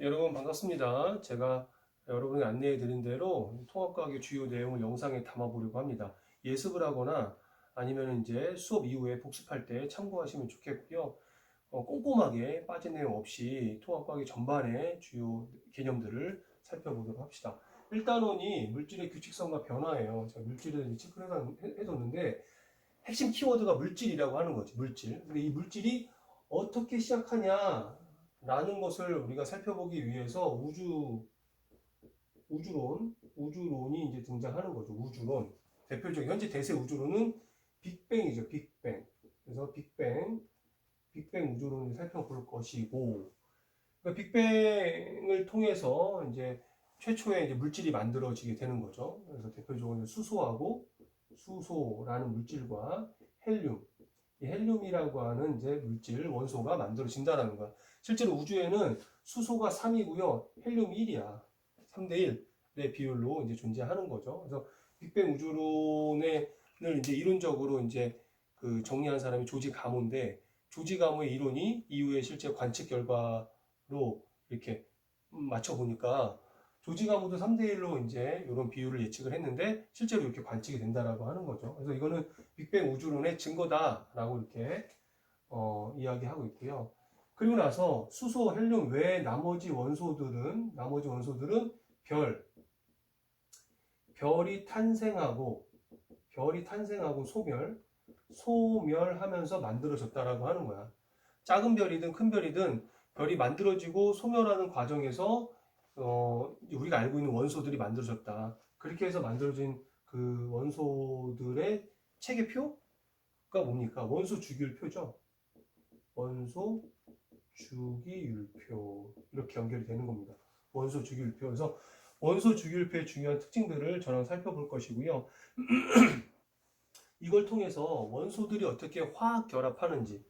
여러분 반갑습니다. 제가 여러분에게 안내해 드린 대로 통합과학의 주요 내용을 영상에 담아 보려고 합니다. 예습을 하거나 아니면 이제 수업 이후에 복습할 때 참고하시면 좋겠고요. 꼼꼼하게 빠진 내용 없이 통합과학의 전반의 주요 개념들을 살펴보도록 합시다. 1단원이 물질의 규칙성과 변화예요. 제가 물질을 체크를 해뒀는데 핵심 키워드가 물질이라고 하는 거지, 물질. 근데 이 물질이 어떻게 시작하냐라는 것을 우리가 살펴보기 위해서 우주론이 이제 등장하는 거죠. 우주론. 대표적인 현재 대세 우주론은 빅뱅이죠. 빅뱅. 그래서 빅뱅 우주론을 살펴볼 것이고, 그러니까 빅뱅을 통해서 이제 최초의 이제 물질이 만들어지게 되는 거죠. 그래서 대표적으로 수소라는 물질과 헬륨, 이 헬륨이라고 하는 이제 물질 원소가 만들어진다는 거야. 실제로 우주에는 수소가 3이고요, 헬륨 1이야. 3대 1의 비율로 이제 존재하는 거죠. 그래서 빅뱅 우주론을 이제 이론적으로 이제 그 정리한 사람이 조지 가모인데, 조지 가모의 이론이 이후에 실제 관측 결과로 이렇게 맞춰 보니까 조지 가모도 3대1로 이제 이런 비율을 예측을 했는데 실제로 이렇게 관측이 된다라고 하는 거죠. 그래서 이거는 빅뱅 우주론의 증거다라고 이렇게 이야기하고 있고요. 그리고 나서 수소, 헬륨 외에 나머지 원소들은 별, 별이 탄생하고 소멸하면서 만들어졌다라고 하는 거야. 작은 별이든 큰 별이든 별이 만들어지고 소멸하는 과정에서 우리가 알고 있는 원소들이 만들어졌다. 그렇게 해서 만들어진 그 원소들의 체계표가 뭡니까? 원소 주기율표죠. 원소 주기율표. 이렇게 연결이 되는 겁니다. 원소 주기율표. 그래서 원소 주기율표의 중요한 특징들을 저랑 살펴볼 것이고요. 이걸 통해서 원소들이 어떻게 화학 결합하는지,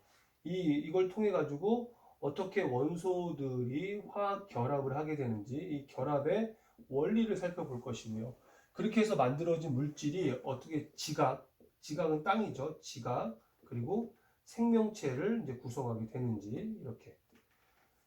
이걸 통해 가지고 어떻게 원소들이 화학 결합을 하게 되는지, 이 결합의 원리를 살펴볼 것이고요. 그렇게 해서 만들어진 물질이 어떻게 지각은 땅이죠. 지각, 그리고 생명체를 이제 구성하게 되는지, 이렇게.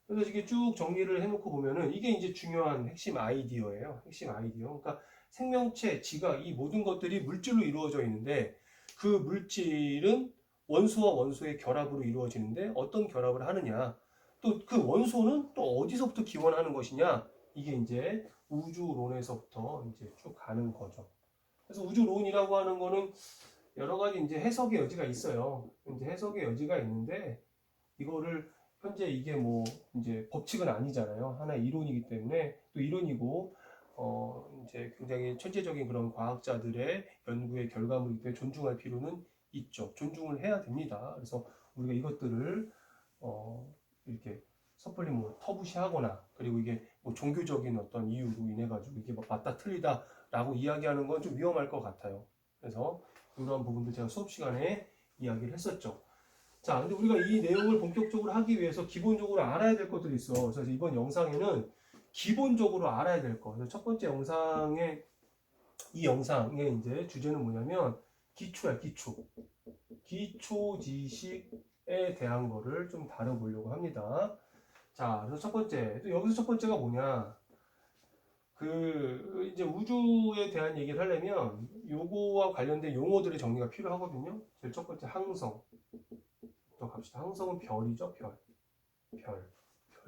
그래서 이게 쭉 정리를 해놓고 보면은 이게 이제 중요한 핵심 아이디어예요. 핵심 아이디어. 그러니까 생명체, 지각, 이 모든 것들이 물질로 이루어져 있는데 그 물질은 원소와 원소의 결합으로 이루어지는데 어떤 결합을 하느냐. 또 그 원소는 또 어디서부터 기원하는 것이냐. 이게 이제 우주론에서부터 이제 쭉 가는 거죠. 그래서 우주론이라고 하는 거는 여러 가지 이제 해석의 여지가 있어요. 이제 해석의 여지가 있는데 이거를 현재 이게 뭐 이제 법칙은 아니잖아요. 하나의 이론이기 때문에 또 이론이고 이제 굉장히 천재적인 그런 과학자들의 연구의 결과물이기 때문에 존중할 필요는 있죠. 존중을 해야 됩니다. 그래서 우리가 이것들을 이렇게 섣불리 뭐 터부시하거나 그리고 이게 뭐 종교적인 어떤 이유로 인해 가지고 이게 뭐 맞다 틀리다라고 이야기하는 건 좀 위험할 것 같아요. 그래서 이런 부분도 제가 수업 시간에 이야기를 했었죠. 자, 근데 우리가 이 내용을 본격적으로 하기 위해서 기본적으로 알아야 될 것들이 있어. 그래서 이번 영상에는 기본적으로 알아야 될 거. 그래서 첫 번째 이 영상의 이제 주제는 뭐냐면 기초야, 기초. 기초 지식에 대한 거를 좀 다뤄보려고 합니다. 자, 그래서 첫 번째. 또 여기서 첫 번째가 뭐냐. 이제 우주에 대한 얘기를 하려면 요거와 관련된 용어들의 정리가 필요하거든요. 제일 첫 번째 항성. 또 갑시다. 항성은 별이죠, 별.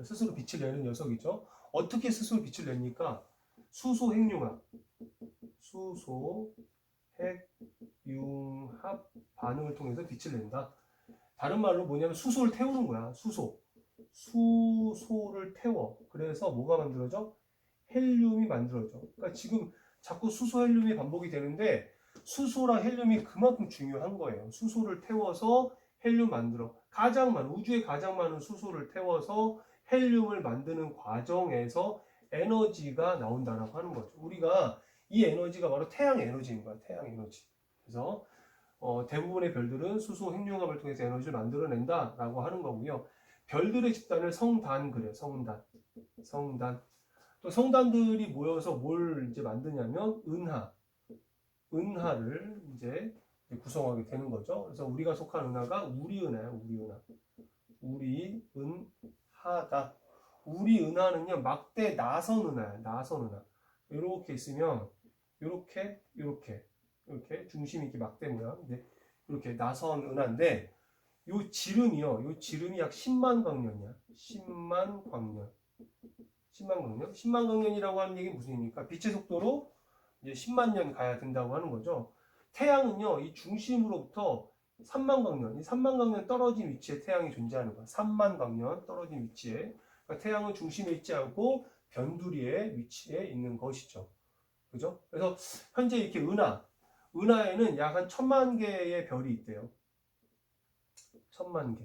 스스로 빛을 내는 녀석이죠. 어떻게 스스로 빛을 냅니까? 수소 핵융합. 수소 핵융합 반응을 통해서 빛을 낸다. 다른 말로 뭐냐면 수소를 태우는 거야. 수소를 태워. 그래서 뭐가 만들어져? 헬륨이 만들어져. 그러니까 지금 자꾸 수소 헬륨이 반복이 되는데 수소랑 헬륨이 그만큼 중요한 거예요. 수소를 태워서 헬륨 만들어. 우주에 가장 많은 수소를 태워서 헬륨을 만드는 과정에서 에너지가 나온다라고 하는 거죠. 우리가 이 에너지가 바로 태양 에너지인 거야. 태양 에너지. 그래서 대부분의 별들은 수소 핵융합을 통해서 에너지를 만들어낸다라고 하는 거고요. 별들의 집단을 성단 그래. 성단. 또 성단들이 모여서 뭘 이제 만드냐면 은하를 이제 구성하게 되는 거죠. 그래서 우리가 속한 은하가 우리은하다. 우리 은하는요, 막대 나선 은하야. 나선 은하. 이렇게 있으면 이렇게 중심이 이렇게 막대 모양. 이렇게 나선 은하인데 요 지름이 약 10만 광년이야. 10만 광년. 10만 광년이라고 하는 얘기는 무슨 얘기입니까? 빛의 속도로 이제 10만 년 가야 된다고 하는 거죠. 태양은요, 이 중심으로부터 3만 광년, 이 3만 광년 떨어진 위치에 태양이 존재하는 거야. 3만 광년 떨어진 위치에. 그러니까 태양은 중심에 있지 않고 변두리에 위치해 있는 것이죠. 그죠? 그래서 현재 이렇게 은하에는 약 한 1000만 개의 별이 있대요. 1000만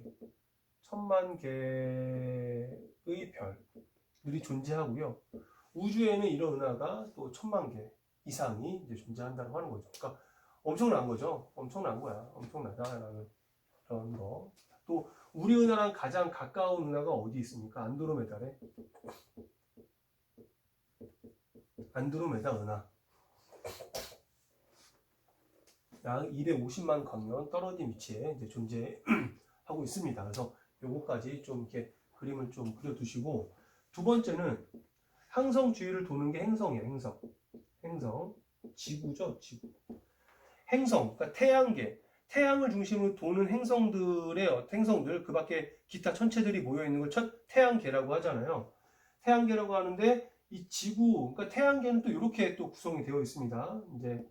개의 별들이 존재하고요. 우주에는 이런 은하가 또 1000만 개 이상이 이제 존재한다고 하는 거죠. 그러니까 엄청난 거죠. 엄청난 거야. 엄청나다라는 그런 거. 또 우리 은하랑 가장 가까운 은하가 어디 있습니까? 안드로메다래. 안드로메다 은하. 약 250만 광년 떨어진 위치에 이제 존재하고 있습니다. 그래서 요거까지 좀 이렇게 그림을 좀 그려두시고, 두 번째는 항성 주위를 도는 게 행성이에요. 행성. 지구죠, 지구. 행성, 그러니까 태양을 중심으로 도는 행성들, 그 밖에 기타 천체들이 모여 있는 걸 태양계라고 하잖아요. 태양계라고 하는데 이 지구, 그러니까 태양계는 또 이렇게 또 구성이 되어 있습니다. 이제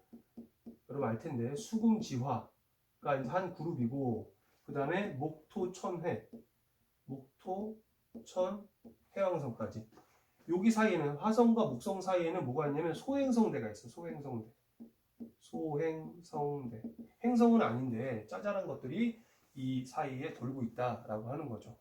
여러분 알 텐데 수금지화가 한 그룹이고, 그 다음에 목토, 천, 해왕성까지. 여기 사이에는 화성과 목성 사이에는 뭐가 있냐면 소행성대가 있어. 소행성대. 행성은 아닌데 짜잘한 것들이 이 사이에 돌고 있다라고 하는 거죠.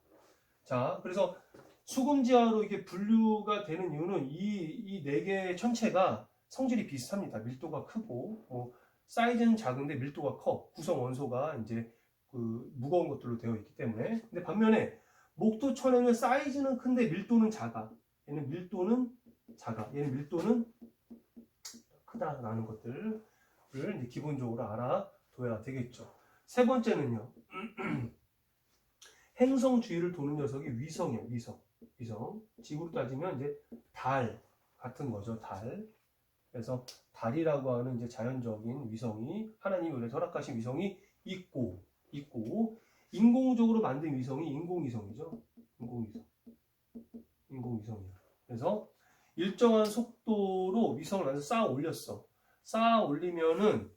자, 그래서 수금지화로 이게 분류가 되는 이유는 이 네 개의 천체가 성질이 비슷합니다. 밀도가 크고, 사이즈는 작은데 밀도가 커. 구성 원소가 이제 그 무거운 것들로 되어 있기 때문에. 근데 반면에 목토천에는 사이즈는 큰데 밀도는 작아. 얘는 밀도는 크다라는 것들을 이제 기본적으로 알아둬야 되겠죠. 세 번째는요. 행성 주위를 도는 녀석이 위성이에요. 위성. 지구로 따지면 이제 달 같은 거죠. 달. 그래서 달이라고 하는 이제 자연적인 위성이, 하나님이 원래 허락하신 위성이 있고 인공적으로 만든 위성이 인공위성이죠. 인공위성이야. 그래서 일정한 속도로 위성을 완전 쌓아 올렸어. 쌓아 올리면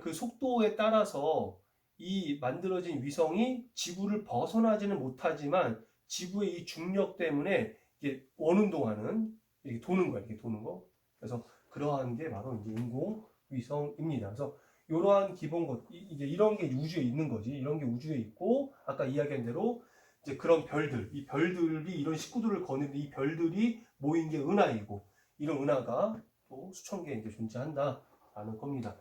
그 속도에 따라서 이 만들어진 위성이 지구를 벗어나지는 못하지만 지구의 이 중력 때문에 이게 원운동하는, 이렇게 도는 거야. 이렇게 도는 거. 그래서 그러한 게 바로 이제 인공위성입니다. 그래서 이러한 기본 것, 이제 이런 게 우주에 있는 거지. 이런 게 우주에 있고, 아까 이야기한 대로 이제 그런 이 별들이 이런 식구들을 거는데 이 별들이 모인 게 은하이고, 이런 은하가 또 수천 개 이제 존재한다라는 겁니다.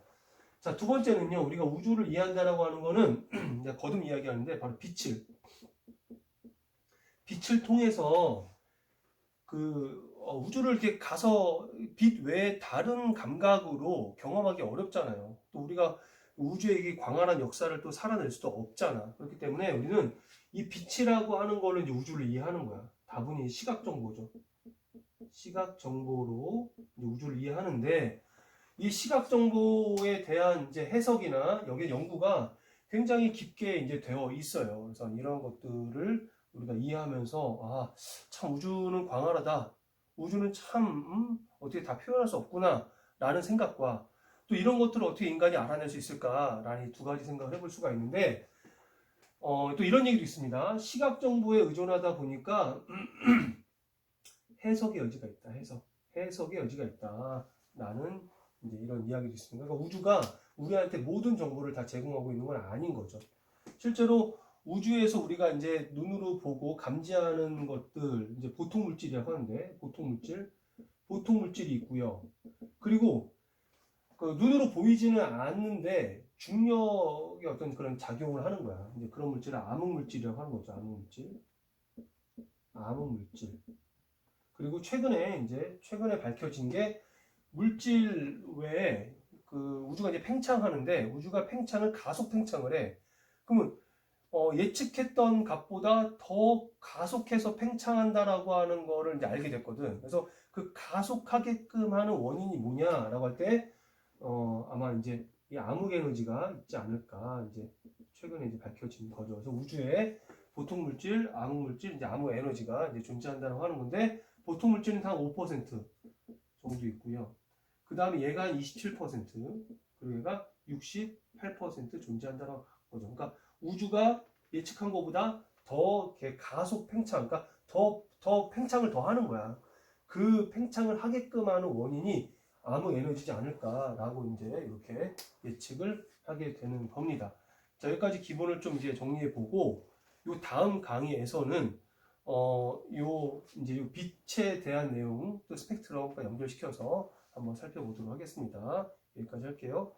자, 두 번째는요, 우리가 우주를 이해한다라고 하는 거는 거듭 이야기하는데 바로 빛을 통해서 우주를 이렇게 가서 빛 외에 다른 감각으로 경험하기 어렵잖아요. 또 우리가 우주의 이 광활한 역사를 또 살아낼 수도 없잖아. 그렇기 때문에 우리는 이 빛이라고 하는 걸로 이제 우주를 이해하는 거야. 다분히 시각 정보죠. 시각 정보로 우주를 이해하는데, 이 시각 정보에 대한 이제 해석이나 여기 연구가 굉장히 깊게 이제 되어 있어요. 그래서 이런 것들을 우리가 이해하면서, 참 우주는 광활하다. 우주는 참 어떻게 다 표현할 수 없구나 라는 생각과, 또 이런 것들을 어떻게 인간이 알아낼 수 있을까라는 두 가지 생각을 해볼 수가 있는데, 또 이런 얘기도 있습니다. 시각 정보에 의존하다 보니까 해석의 여지가 있다. 해석의 여지가 있다. 라는 이제 이런 이야기도 있습니다. 그러니까 우주가 우리한테 모든 정보를 다 제공하고 있는 건 아닌 거죠. 실제로 우주에서 우리가 이제 눈으로 보고 감지하는 것들, 이제 보통 물질이라고 하는데, 보통 물질이 있고요. 그리고 그 눈으로 보이지는 않는데 중력의 어떤 그런 작용을 하는 거야. 이제 그런 물질을 암흑 물질이라고 하는 거죠. 암흑 물질. 그리고 최근에 밝혀진 게, 물질 외에 그 우주가 이제 팽창하는데, 우주가 가속 팽창을 해. 그러면 예측했던 값보다 더 가속해서 팽창한다라고 하는 거를 이제 알게 됐거든. 그래서 그 가속하게끔 하는 원인이 뭐냐라고 할 때, 아마 이제 이 암흑 에너지가 있지 않을까, 이제 최근에 이제 밝혀진 거죠. 그래서 우주에 보통 물질, 암흑 물질, 이제 암흑 에너지가 이제 존재한다고 하는 건데, 보통 물질은 한 5% 정도 있고요. 그 다음에 얘가 한 27%, 그리고 얘가 68% 존재한다는 거죠. 그러니까 우주가 예측한 것보다 더 이렇게 가속 팽창, 그러니까 더 팽창을 더 하는 거야. 그 팽창을 하게끔 하는 원인이 암흑 에너지지 않을까라고 이제 이렇게 예측을 하게 되는 겁니다. 자, 여기까지 기본을 좀 이제 정리해 보고, 요 다음 강의에서는 요 이제 요 빛에 대한 내용, 또 스펙트럼과 연결시켜서 한번 살펴보도록 하겠습니다. 여기까지 할게요.